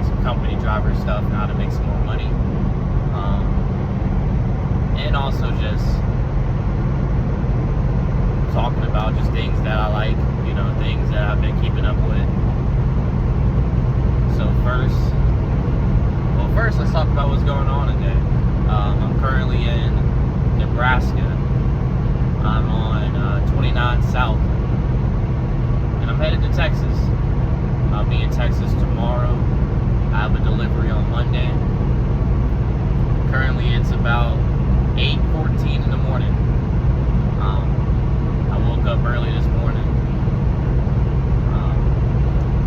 like some company driver stuff and how to make some more money. And also just talking about just things that I like, things that I've been keeping up with. So first, let's talk about what's going on today. I'm currently in Nebraska. I'm on 29 South, and I'm headed to Texas. I'll be in Texas tomorrow. I have a delivery on Monday. Currently, it's about 8:14 in the morning. I woke up early this morning.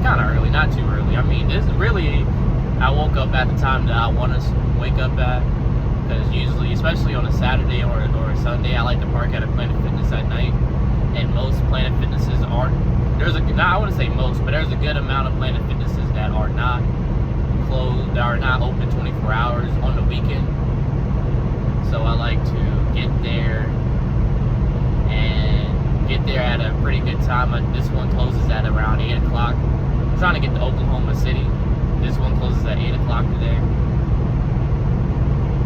Kind of early, not too early. I mean, this really, I woke up at the time that I want to wake up at. Because usually, especially on a Saturday or a Sunday, I like to park at a Planet Fitness at night. And most Planet Fitnesses aren't. I wouldn't say most, but there's a good amount of Planet Fitnesses that are not closed, that are not open 24 hours on the weekend. So I like to get there at a pretty good time. This one closes at around 8 o'clock. I'm trying to get to Oklahoma City. This one closes at 8 o'clock today.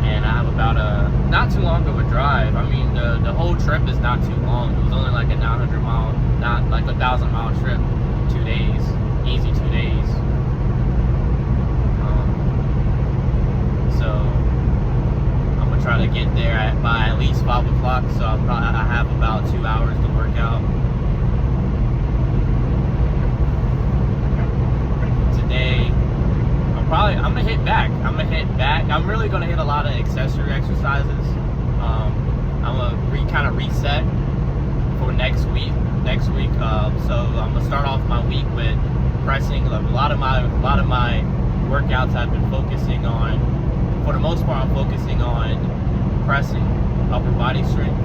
And I have about not too long of a drive. I mean, the whole trip is not too long. It was only like a 900-mile, not like a 1,000-mile trip. 2 days, easy 2 days. So I'm gonna try to get there by at least 5 o'clock. So I have about 2 hours to work out. Today, I'm gonna hit back. I'm really gonna hit a lot of accessory exercises. I'm gonna kind of reset for next week. So I'm gonna start off my week with pressing. A lot of my workouts I've been focusing on. For the most part, I'm focusing on pressing, upper body strength,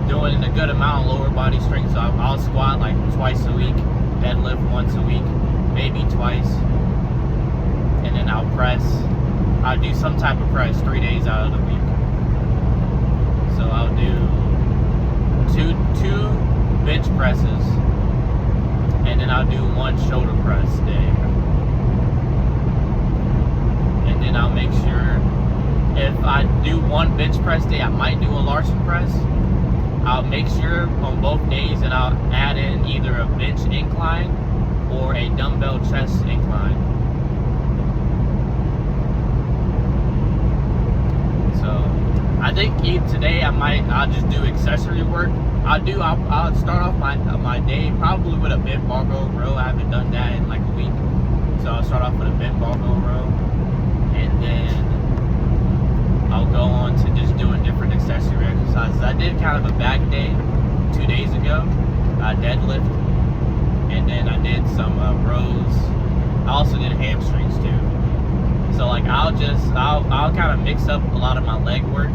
doing a good amount of lower body strength. So I'll squat like twice a week, deadlift once a week, maybe twice, and then I'll press. I'll do some type of press 3 days out of the week. So I'll do two bench presses, and then I'll do one shoulder press day. And then I'll make sure, if I do one bench press day, I might do a Larson press. I'll make sure on both days that I'll add in either a bench incline or a dumbbell chest incline. So I think today I'll just do accessory work. I'll start off my day probably with a bent barbell row. I haven't done that in like a week. So I'll start off with a bent barbell row, and then I'll go on to just doing different accessory exercises. I did kind of a back day 2 days ago. I deadlift, and then I did some rows. I also did hamstrings too. So like I'll kind of mix up a lot of my leg work.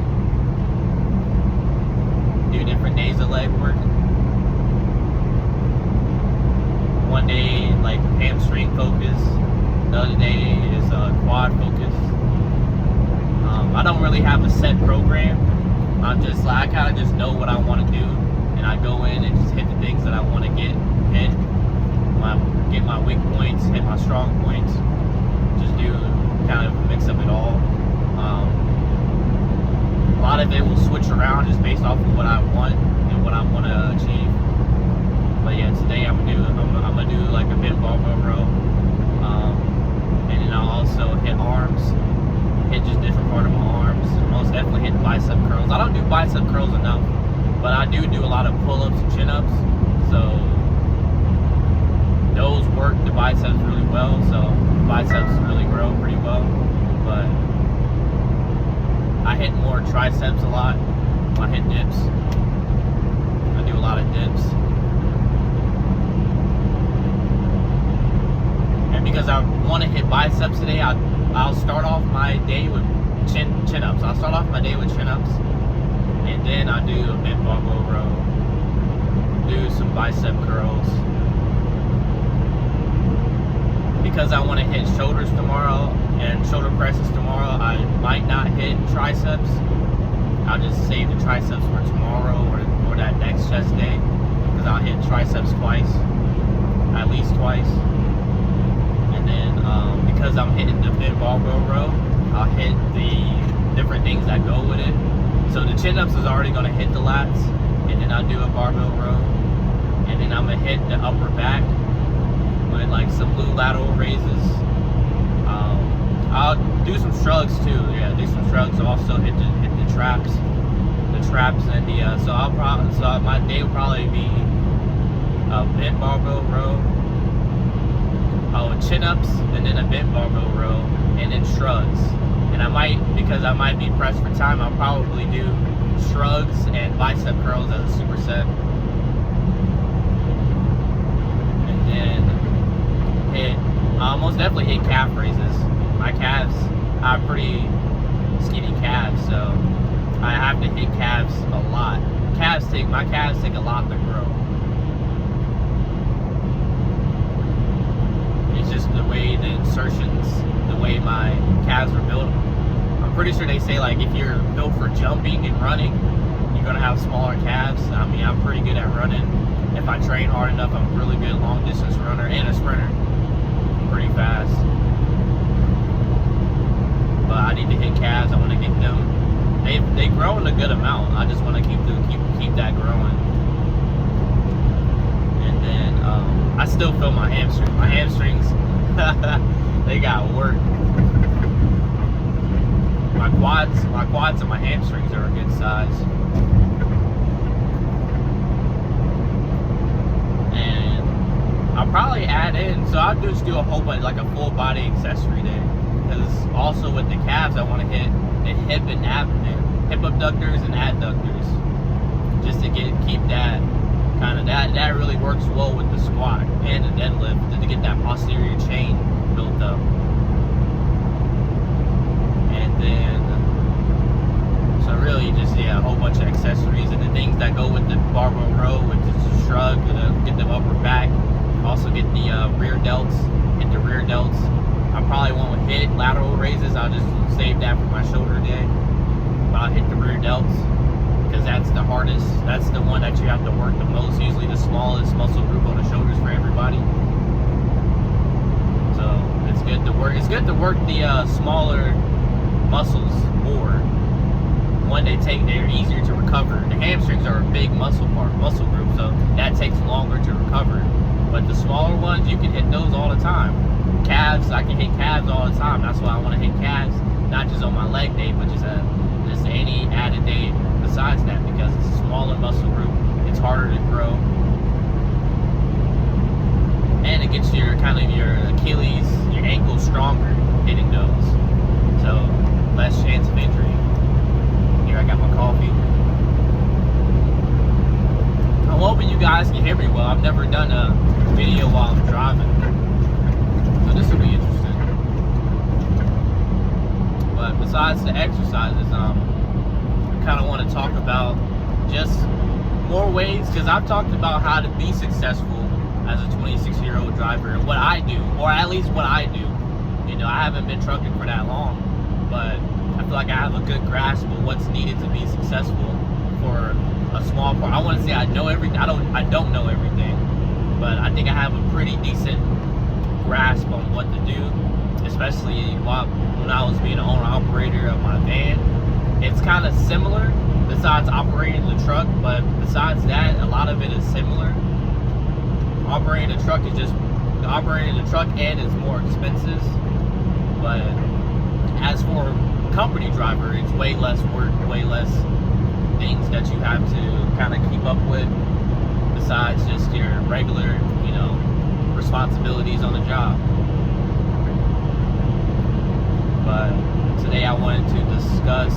Do different days of leg work. One day like hamstring focus. The other day is quad focus. I don't really have a set program. I kind of just know what I want to do, and I go in and just hit the things that I want to get my weak points, hit my strong points. Just do kind of a mix of it all. A lot of it will switch around just based off of what I want and what I want to achieve. But yeah, today I'm gonna do like a bent barbell row, and then I'll also hit arms. Hit just different part of my arms. Most definitely hit bicep curls. I don't do bicep curls enough, but I do a lot of pull-ups and chin-ups. So those work the biceps really well. So biceps really grow pretty well. But I hit more triceps a lot. I hit dips. I do a lot of dips. And because I want to hit biceps today, I'll start off my day with chin-ups. I'll start off my day with chin-ups, and then I'll do a bent barbell row, do some bicep curls. Because I want to hit shoulders tomorrow and shoulder presses tomorrow, I might not hit triceps. I'll just save the triceps for tomorrow or that next chest day, because I'll hit triceps twice, at least twice. because I'm hitting the bent barbell row, I'll hit the different things that go with it. So the chin-ups is already going to hit the lats, and then I'll do a barbell row, and then I'm going to hit the upper back with like some blue lateral raises. I'll do some shrugs too. Yeah, do some shrugs. Also hit the traps, and the so my day will probably be a bent barbell row, chin-ups, and then a bent barbell row, and then shrugs. And I might, because I might be pressed for time, I'll probably do shrugs and bicep curls as a superset. And then I'll most definitely hit calf raises. My calves, I have pretty skinny calves, so I have to hit calves a lot. My calves take a lot to grow. It's just the way the insertions, the way my calves are built. I'm pretty sure they say like if you're built for jumping and running, you're gonna have smaller calves. I mean, I'm pretty good at running. If I train hard enough, I'm a really good long distance runner and a sprinter. I'm pretty fast. But I need to hit calves. I want to get them. They grow in a good amount. I just want to keep that growing. And then I still feel my hamstrings. My hamstrings, they got work. My quads and my hamstrings are a good size. And I'll probably add in. So I'll just do a whole bunch, like a full body accessory day. Because also with the calves, I want to hit the hip abductors and adductors, just to keep that kind of that really works well with the squat and the deadlift, to get that posterior chain built up. And then so really just a whole bunch of accessories and the things that go with the barbell row, with the shrug, get the upper back, also get the rear delts, hit the rear delts. I probably won't hit lateral raises. I'll just save that for my shoulder day. But I'll hit the rear delts because that's the hardest. That's the one that you have to work the most. Usually the smallest muscle group on the shoulders for everybody. So it's good to work. It's good to work the smaller muscles more. One, they're easier to recover. The hamstrings are a big muscle group, so that takes longer to recover. But the smaller ones, you can hit those all the time. Calves, I can hit calves all the time. That's why I want to hit calves, not just on my leg day, but just any added day besides that, because it's a smaller muscle group, it's harder to grow, and it gets your Achilles, your ankles stronger hitting those, so less chance of injury. Here I got my coffee. I'm hoping you guys can hear me well. I've never done a video while I'm driving. So this will be interesting. But besides the exercises, I kind of want to talk about just more ways, because I've talked about how to be successful as a 26-year-old driver and what I do, or at least what I do. You know, I haven't been trucking for that long, but I feel like I have a good grasp of what's needed to be successful for a small part. I want to say I know everything. I don't know everything, but I think I have a pretty decent grasp on what to do, especially when I was being an owner-operator of my van. It's kind of similar, besides operating the truck, but besides that, a lot of it is similar. Operating the truck and it's more expensive, but as for company driver, it's way less work, way less things that you have to kind of keep up with, besides just your regular, responsibilities on the job. But today I wanted to discuss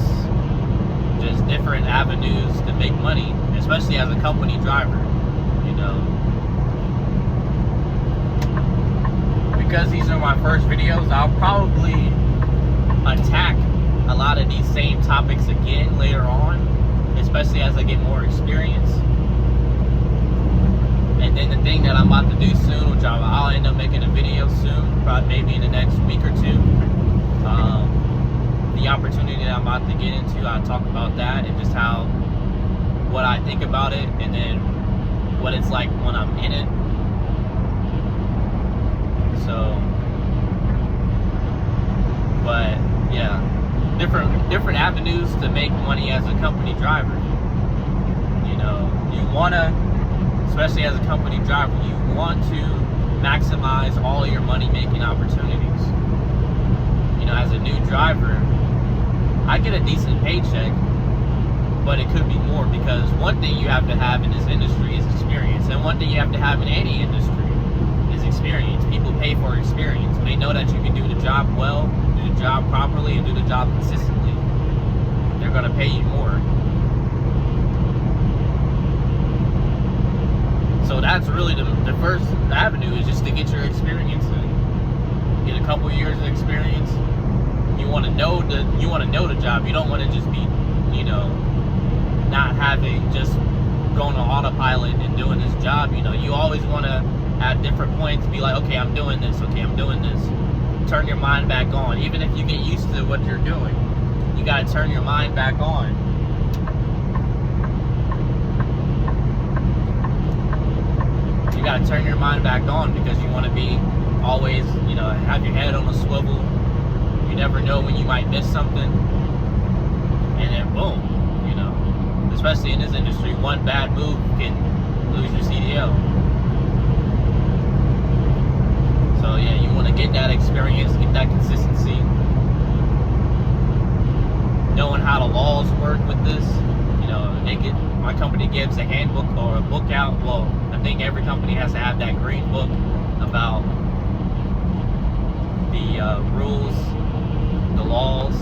just different avenues to make money, especially as a company driver, because these are my first videos. I'll probably attack a lot of these same topics again later on, especially as I get more experience. And then the thing that I'm about to do soon, which I'll end up making a video soon, probably maybe in the next week or two, the opportunity that I'm about to get into, I'll talk about that and just what I think about it, and then what it's like when I'm in it. So different avenues to make money as a company driver. You know, you want to, especially as a company driver, you want to maximize all your money making opportunities. You know, as a new driver, I get a decent paycheck, but it could be more, because one thing you have to have in this industry is experience, and one thing you have to have in any industry is experience. People pay for experience. When they know that you can do the job well, do the job properly, and do the job consistently, they're going to pay you more. So that's really the first avenue, is just to get your experience in. Get a couple years of experience. You want to know the job. You don't want to just be, you know, not having, just going on autopilot and doing this job. You know, you always want to at different points be like, okay, I'm doing this, okay, I'm doing this. Turn your mind back on. Even if you get used to what you're doing, you got to turn your mind back on. You got to turn your mind back on, because you want to be always, you know, have your head on a swivel. You never know when you might miss something, and then boom, you know, especially in this industry, one bad move can lose your CDL. So yeah, you want to get that experience, get that consistency, knowing how the laws work with this. You know, my company gives a handbook or a book out. Well, I think every company has to have that green book about the rules, the laws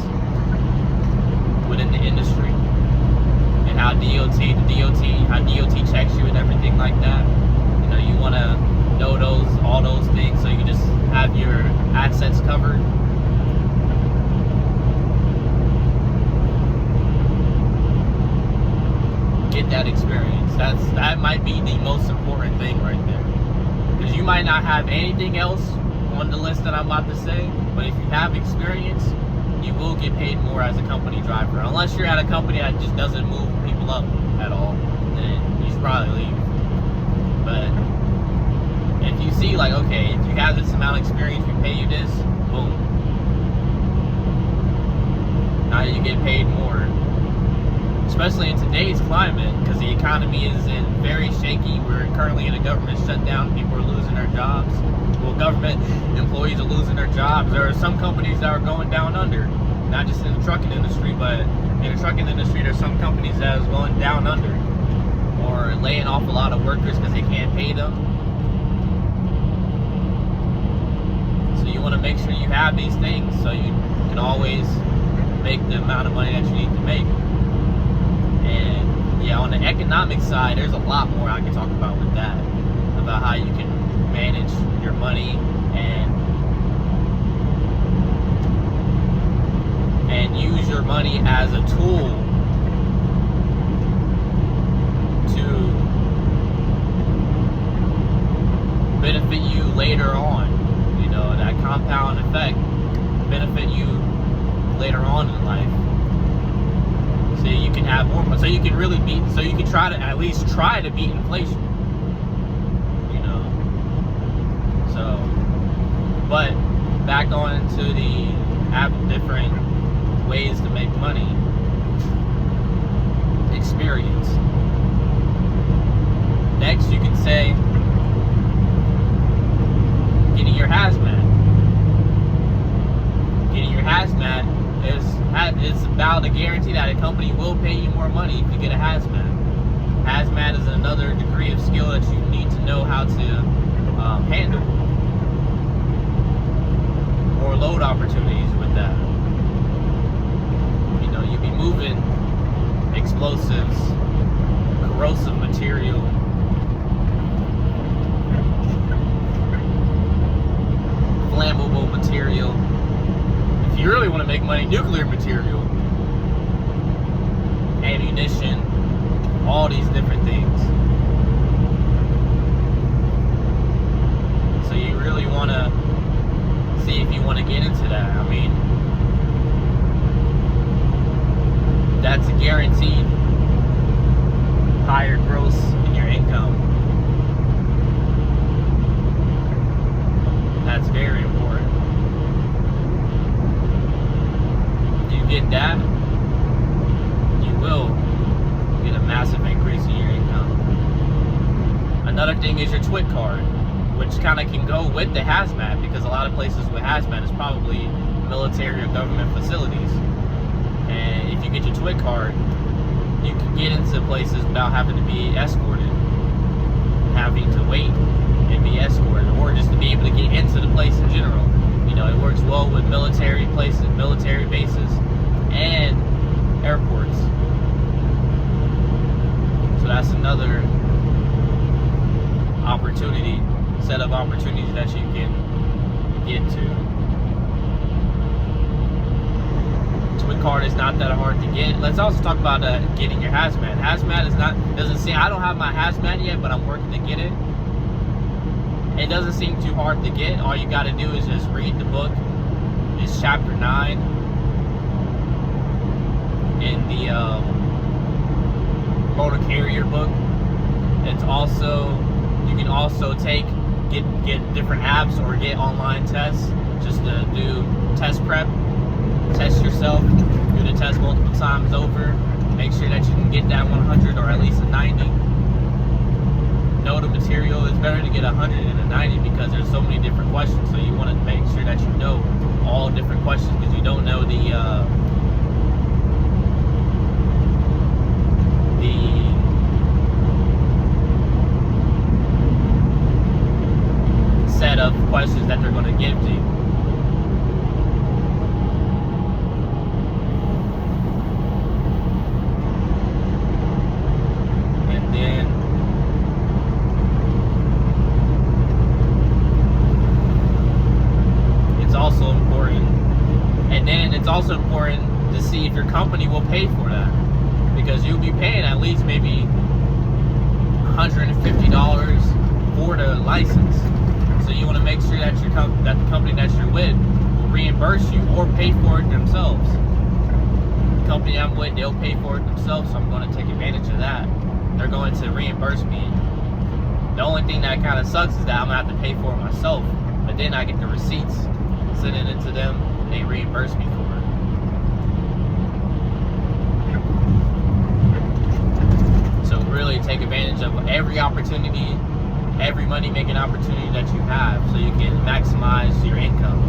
within the industry, and how DOT checks you and everything like that. You know, you want to know all those things, so you can just have your assets covered. Get that experience. That might be the most important thing right there, because you might not have anything else on the list that I'm about to say, but if you have experience, you will get paid more as a company driver. Unless you're at a company that just doesn't move people up at all, then you should probably leave. But if you see, like, okay, if you have this amount of experience, we pay you this, boom, now you get paid more. Especially in today's climate, because the economy is very shaky. We're currently in a government shutdown. People are losing their jobs. Well, government employees are losing their jobs. There are some companies that are going down under, not just in the trucking industry, but in the trucking industry, there's some companies that are going down under, or laying off a lot of workers because they can't pay them. So you want to make sure you have these things, so you can always make the amount of money that you need to make. And yeah, on the economic side, there's a lot more I can talk about with that, about how you can manage your money and use your money as a tool to benefit you later on. You know, that compound effect benefit you later on in life. So you can have more money. So you can really beat. So you can at least try to beat inflation. You know. So, but back on to the different ways to make money. Experience. Next, you can say getting your hazmat. Getting your hazmat is about a guarantee that a company will pay you more money if you get a hazmat. Hazmat is another degree of skill that you need to know how to handle. More load opportunities with that. You know, you'll be moving explosives, corrosive material, flammable material. If you really want to make money, nuclear material, ammunition, all these different things. So you really want to see if you want to get into that. I mean, that's a guaranteed higher gross in your income. That's very important. You get that, thing is your TWIC card, which kind of can go with the hazmat, because a lot of places with hazmat is probably military or government facilities. And if you get your TWIC card, you can get into places without having to be escorted, having to wait and be escorted, or just to be able to get into the place in general. You know, it works well with military places, military bases, and airports. So that's another opportunity, set of opportunities that you can get to. TWIC card is not that hard to get. Let's also talk about getting your hazmat. Hazmat is not, doesn't seem, I don't have my hazmat yet, but I'm working to get it. It doesn't seem too hard to get. All you got to do is just read the book. It's chapter 9 in the motor carrier book. It's also, you can also get different apps or get online tests just to do test prep. Test yourself, do the test multiple times over, make sure that you can get that 100 or at least a 90. Know the material. It's better to get 100 and a 90 because there's so many different questions, so you want to make sure that you know all different questions, because you don't know the set of questions that they're going to give to you. It's also important to see if your company will pay for that, because you'll be paying at least maybe $150 for the license. So you want to make sure that that the company that you're with will reimburse you or pay for it themselves. The company I'm with, they'll pay for it themselves, so I'm going to take advantage of that. They're going to reimburse me. The only thing that kind of sucks is that I'm going to have to pay for it myself, but then I get the receipts, sending it to them, and they reimburse me for it. So really take advantage of every opportunity, every money-making opportunity that you have, so you can maximize your income.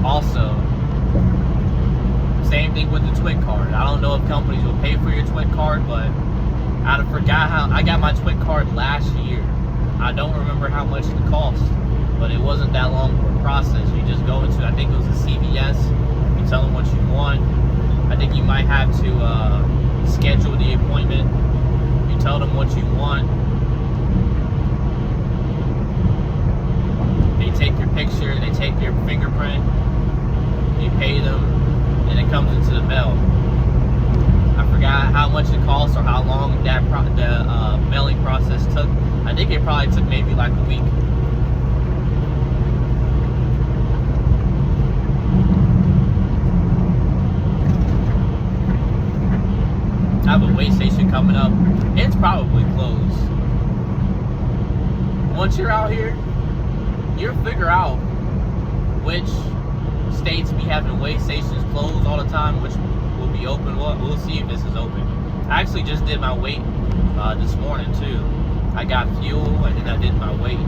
Also, same thing with the TWIC card. I don't know if companies will pay for your TWIC card, but I forgot how I got my TWIC card last year. I don't remember how much it cost, but it wasn't that long for a process. You just go into, I think it was a CVS, you tell them what you want. I think you might have to schedule the appointment. You tell them what you want. They take your picture, they take your fingerprint, you pay them, and it comes into the mail. I forgot how much it cost or how long that the mailing process took. I think it probably took maybe like a week. I have a weigh station coming up. It's probably closed. Once you're out here, you'll figure out which states be having weigh stations closed all the time, which will be open. We'll see if this is open. I actually just did my weight this morning too. I got fuel and then I did my weight.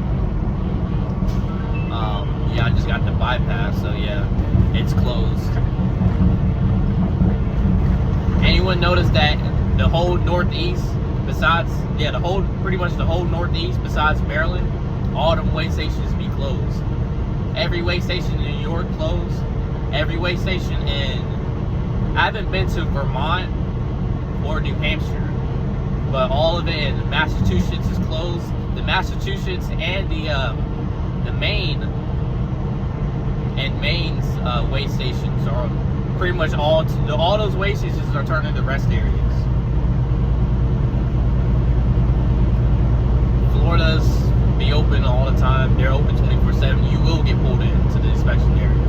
Yeah, I just got the bypass, so yeah, it's closed. Anyone notice that the whole Northeast, besides, pretty much the whole Northeast besides Maryland, all them weigh stations be closed. Every weigh station in New York closed. Every weigh station I haven't been to Vermont or New Hampshire, but all of it in Massachusetts is closed. The Massachusetts and the Maine and Maine's weigh stations are pretty much all those weigh stations are turned into rest areas. Florida's be open all the time. They're open 24/7. You will get pulled into the inspection area.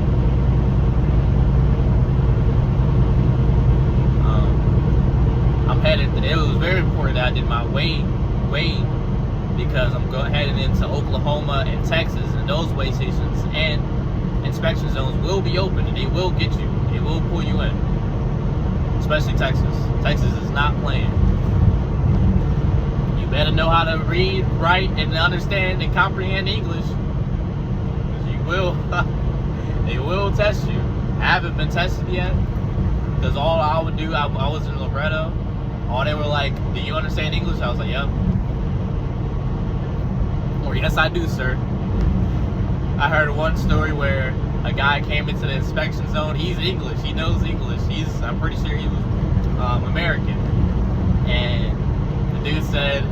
I'm headed. It was very important that I did my weight because I'm heading into Oklahoma and Texas, and those weigh stations and inspection zones will be open, and they will get you. They will pull you in, especially Texas. Texas is not playing. You better know how to read, write, and understand and comprehend English. Because you will, they will test you. I haven't been tested yet. Because all I would do, I was in Loretto. All they were like, do you understand English? I was like, yep. Or yes, I do, sir. I heard one story where a guy came into the inspection zone. He's English. He knows English. I'm pretty sure he was American. And the dude said,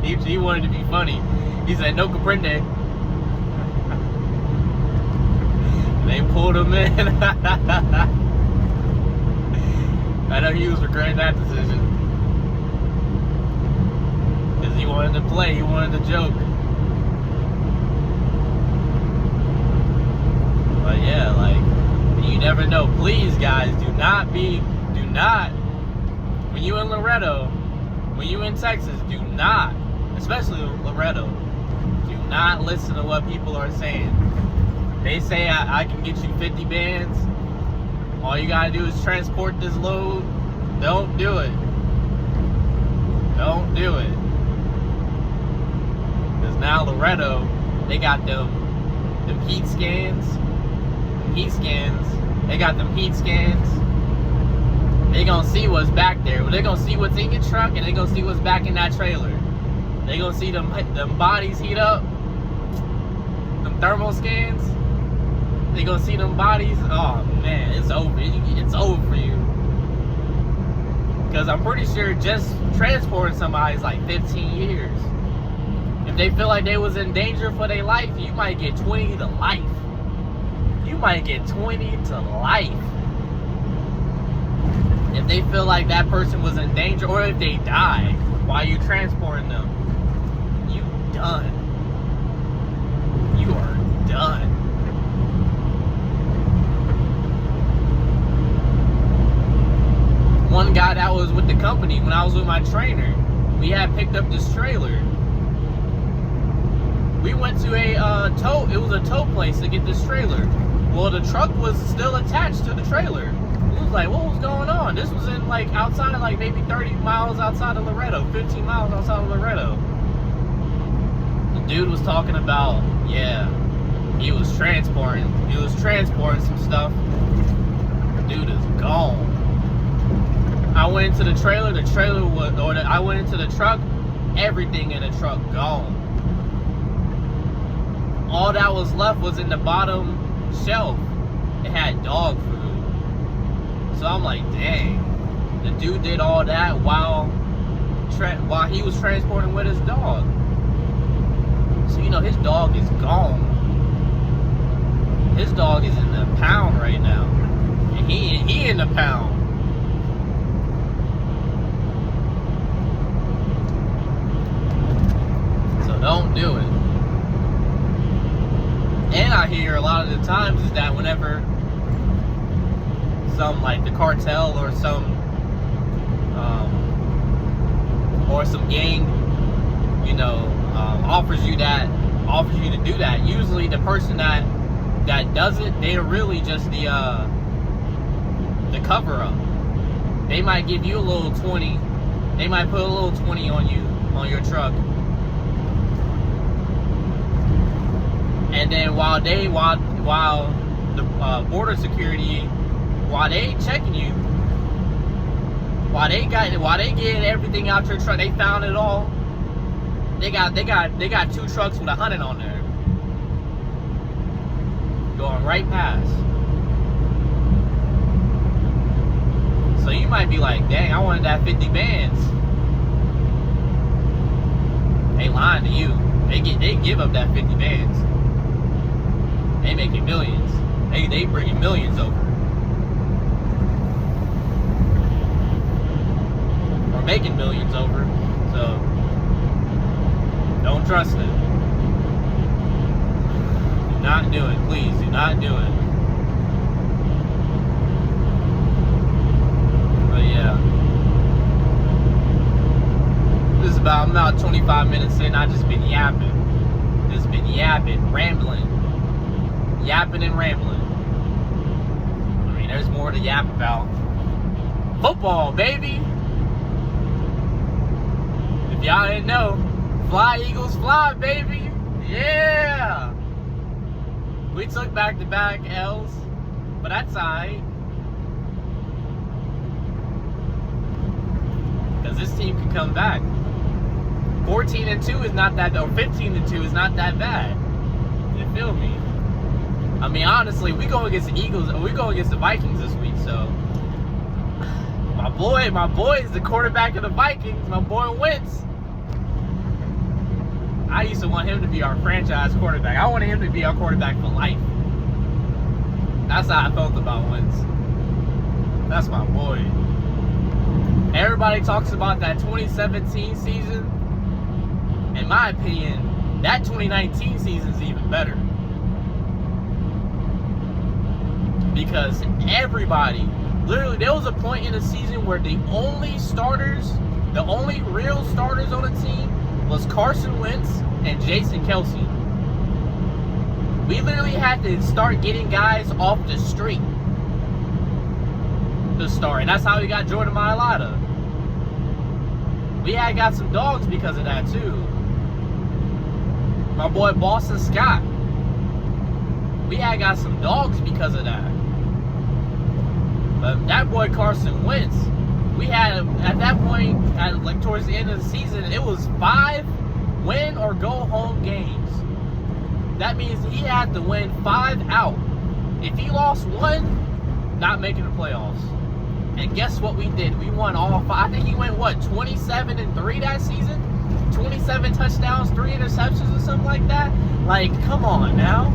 he wanted to be funny. He said, no comprende. They pulled him in. I know he was regretting that decision. Because he wanted to play. He wanted to joke. But yeah, like, you never know. Please, guys, do not, when you in Loretto, when you in Texas, do not, especially Loretto, do not listen to what people are saying. They say I can get you 50 bands. All you gotta do is transport this load. Don't do it. Don't do it. Because now Loretto, they got them heat scans. They got them heat scans. They gonna see what's back there. They gonna see what's in your truck, and they gonna see what's back in that trailer. They gonna see them bodies heat up. Them thermal scans. They gonna see them bodies. Oh man, it's over. It's over for you. Because I'm pretty sure just transporting somebody is like 15 years. If they feel like they was in danger for their life, you might get 20 to life. You might get 20 to life. If they feel like that person was in danger, or if they died while you transporting them, you done. You are done. One guy that was with the company, when I was with my trainer, we had picked up this trailer. We went to a it was a tow place to get this trailer. Well, the truck was still attached to the trailer. It was like, what was going on? This was in like outside, like maybe 30 miles outside of Loretto, 15 miles outside of Loretto. The dude was talking about, yeah, he was transporting some stuff. The dude is gone. I went into the trailer, I went into the truck, everything in the truck gone. All that was left was in the bottom shelf. It had dog food. So I'm like, dang, the dude did all that while he was transporting with his dog. So you know his dog is gone. His dog is in the pound right now, and he in the pound. So don't do it. And I hear a lot of the times is that whenever some like the cartel or some gang, you know, offers you to do that, usually the person that does it, they're really just the cover up. They might give you a little 20. They might put a little 20 on you, on your truck. And then while the border security, while they checking you, while they getting everything out your truck, they found it all. They got 2 trucks with 100 on there, going right past. So you might be like, dang, I wanted that 50 bands. They lying to you. They give up that 50 bands. They making millions. They bringing millions over. Or making millions over. So don't trust it. Do not do it. Please do not do it. But yeah. I'm about 25 minutes in. I just been yapping. Rambling. Yapping and rambling. I mean, there's more to yap about. Football, baby. If y'all didn't know, fly Eagles fly, baby. Yeah. We took back-to-back L's, but that's alright. Because this team can come back. 14-2 is not that, or 15-2 is not that bad. You feel me? I mean, honestly, we go against the Eagles, or we go against the Vikings this week, so my boy is the quarterback of the Vikings. My boy Wentz. I used to want him to be our franchise quarterback. I wanted him to be our quarterback for life. That's how I felt about Wentz. That's my boy. Everybody talks about that 2017 season. In my opinion, that 2019 season is even better. Because everybody, literally, there was a point in the season where the only real starters on the team was Carson Wentz and Jason Kelce. We literally had to start getting guys off the street to start, and that's how we got Jordan Mailata. We had got some dogs because of that too. My boy Boston Scott. We had got some dogs because of that. But that boy Carson Wentz, we had at that point, like towards the end of the season, it was 5 win or go home games. That means he had to win 5 out. If he lost 1, not making the playoffs. And guess what we did? We won all 5. I think he went, 27-3 that season? 27 touchdowns, 3 interceptions or something like that? Like, come on now.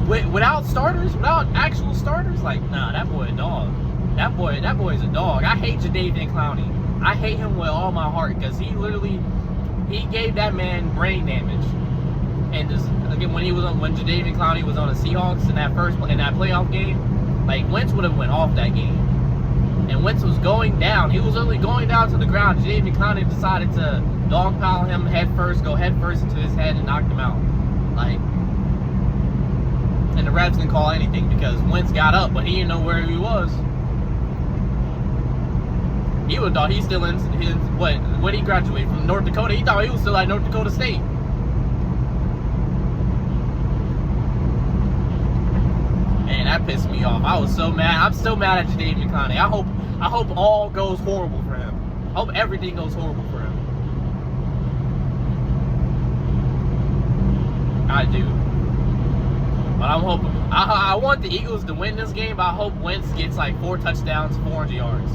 Without starters, without actual starters, like, nah, that boy a dog. That boy's a dog. I hate Jadeveon Clowney. I hate him with all my heart because he gave that man brain damage. And just, again, when Jadeveon Clowney was on the Seahawks in that playoff game, like, Wentz would have went off that game. And Wentz was going down. He was literally going down to the ground. Jadeveon Clowney decided to dogpile him go head first into his head and knocked him out. Like, and the refs didn't call anything because Wentz got up, but he didn't know where he was. He thought he's still in his, what he graduated from North Dakota. He thought he was still at North Dakota State. Man, that pissed me off. I was so mad. I'm still mad at Jadeveon Clowney. I hope all goes horrible for him. I hope everything goes horrible for him. I do. But I'm hoping. I want the Eagles to win this game, but I hope Wentz gets like 4 touchdowns, 400 yards.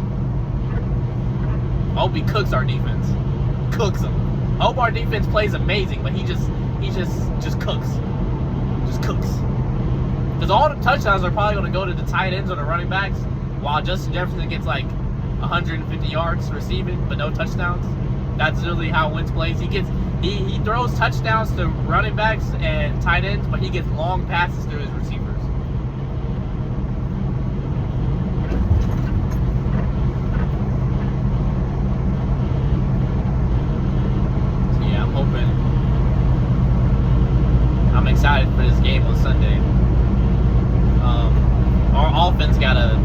I hope he cooks our defense. Cooks them. I hope our defense plays amazing, but he just cooks. Just cooks. Because all the touchdowns are probably going to go to the tight ends or the running backs, while Justin Jefferson gets like 150 yards receiving, but no touchdowns. That's literally how Wentz plays. He throws touchdowns to running backs and tight ends, but he gets long passes to his receivers. So yeah, I'm excited for this game on Sunday. Our offense gotta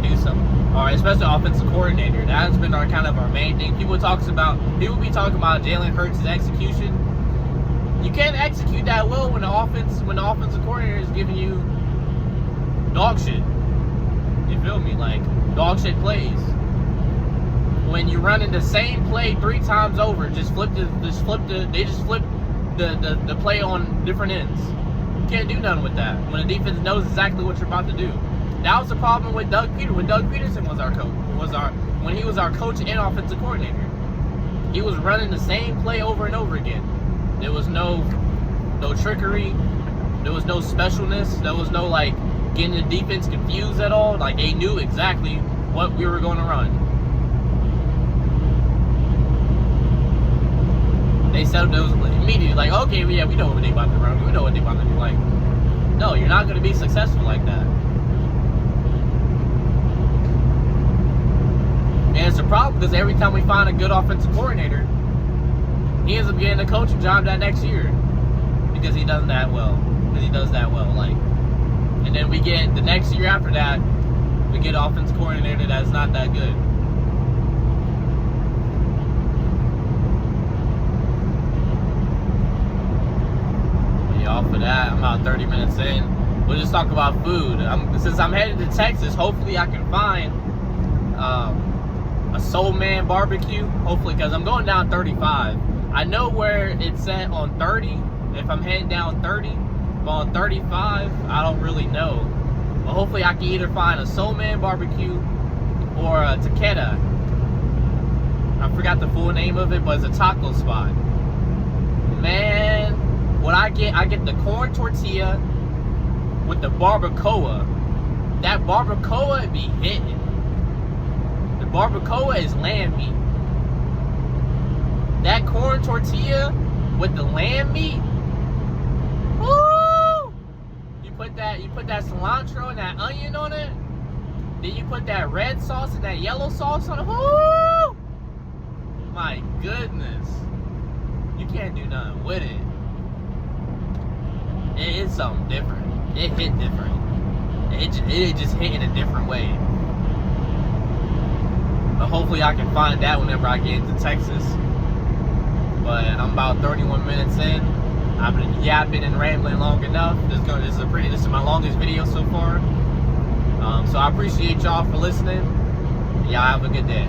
do something. Especially offensive coordinator. That has been our main thing. People be talking about Jalen Hurts' execution. You can't execute that well when the offensive coordinator is giving you dog shit. You feel me? Like dog shit plays. When you're running the same play 3 times over, they just flip the play on different ends. You can't do nothing with that when the defense knows exactly what you're about to do. That was the problem with Doug Peterson. When Doug Peterson was our coach, when he was our coach and offensive coordinator, he was running the same play over and over again. There was no trickery. There was no specialness. There was no like getting the defense confused at all. Like they knew exactly what we were going to run. They said those immediately, like, okay, yeah, we know what they about to run. We know what they about to do. Like, no, you're not going to be successful like that. And it's a problem because every time we find a good offensive coordinator, he ends up getting a coaching job that next year because he does that well. Like, and then we get the next year after that, we get an offensive coordinator that's not that good. about 30 minutes in. We'll just talk about food. Since I'm headed to Texas, hopefully I can find a Soul Man barbecue. Hopefully, because I'm going down 35. I know where it's at on 30. If I'm heading down 30, but on 35, I don't really know. But hopefully I can either find a Soul Man barbecue or a Taqueda. I forgot the full name of it, but it's a taco spot. Man, what I get the corn tortilla with the barbacoa. That barbacoa be hitting. The barbacoa is lamb meat. That corn tortilla with the lamb meat. Woo! You put that cilantro and that onion on it. Then you put that red sauce and that yellow sauce on it. Woo! My goodness. You can't do nothing with it. It is something different. It hit different. It just hit in a different way. But hopefully I can find that whenever I get into Texas. But I'm about 31 minutes in. I've been yapping and rambling long enough. This is my longest video so far. So I appreciate y'all for listening. Y'all have a good day.